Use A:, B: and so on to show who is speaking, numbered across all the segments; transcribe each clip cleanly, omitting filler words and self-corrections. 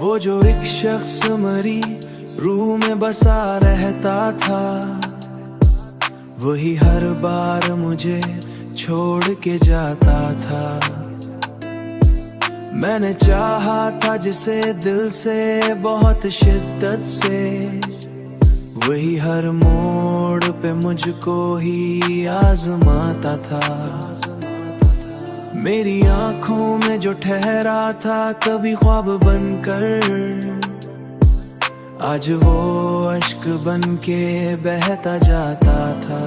A: वो जो एक शख्स मरी रूह में बसा रहता था, वही हर बार मुझे छोड़ के जाता था। मैंने चाहा था जिसे दिल से बहुत शिद्दत से, वही हर मोड़ पे मुझको ही आजमाता था। मेरी आंखों में जो ठहरा था कभी ख्वाब बनकर, आज वो अश्क बन के बहता जाता था।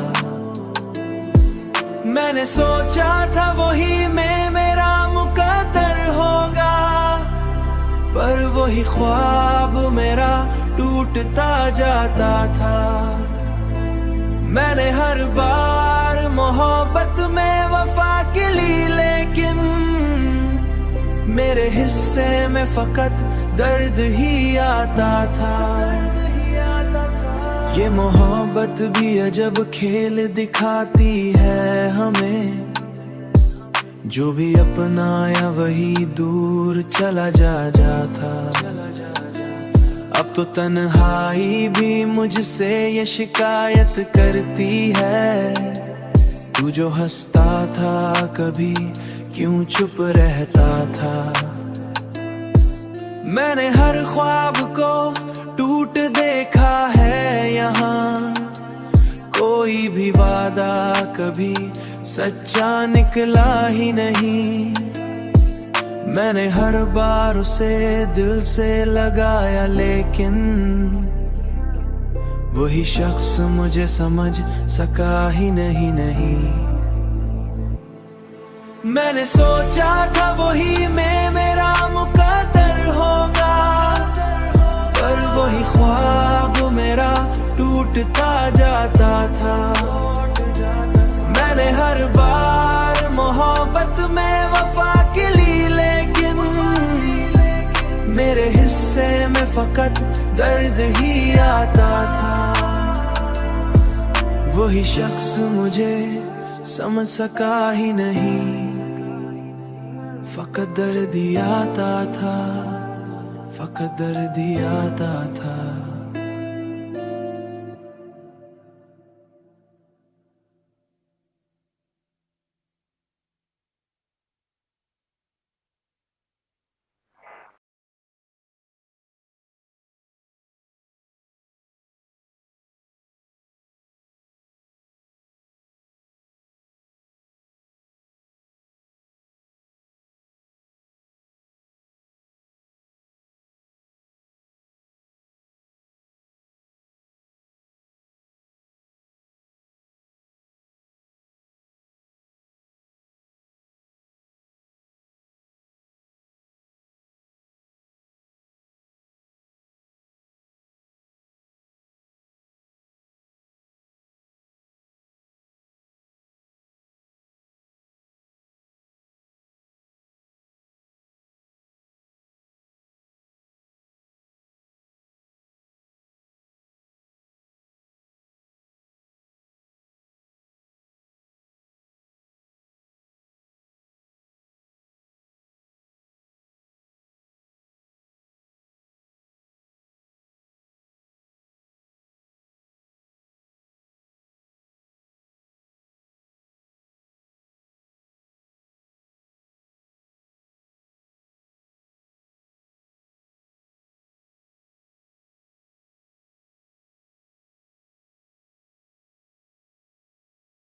A: मैंने सोचा था वही में मेरा मुकद्दर होगा, पर वही ख्वाब मेरा टूटता जाता था। मैंने हर बार मोहब्बत में वफा के ली, लेकिन मेरे हिस्से में फकत दर्द ही आता था। ये मोहब्बत भी अजब खेल दिखाती है हमें, जो भी अपनाया वही दूर चला जाता। अब तो तन्हाई भी मुझसे ये शिकायत करती है, तू जो हंसता था कभी क्यों चुप रहता था। मैंने हर ख्वाब को टूट देखा है यहाँ, कोई भी वादा कभी सच्चा निकला ही नहीं। मैंने हर बार उसे दिल से लगाया, लेकिन वही शख्स मुझे समझ सका ही नहीं। मैंने सोचा था वही में मेरा मुकद्दर होगा, पर वही ख्वाब मेरा टूटता जाता था। मैंने हर बार मोहब्बत में वफा के ली, लेकिन मेरे हिस्से में फकत दर्द ही आता था। वही शख्स मुझे समझ सका ही नहीं, फकत दर्द ही आता था, फकत दर्द ही आता था।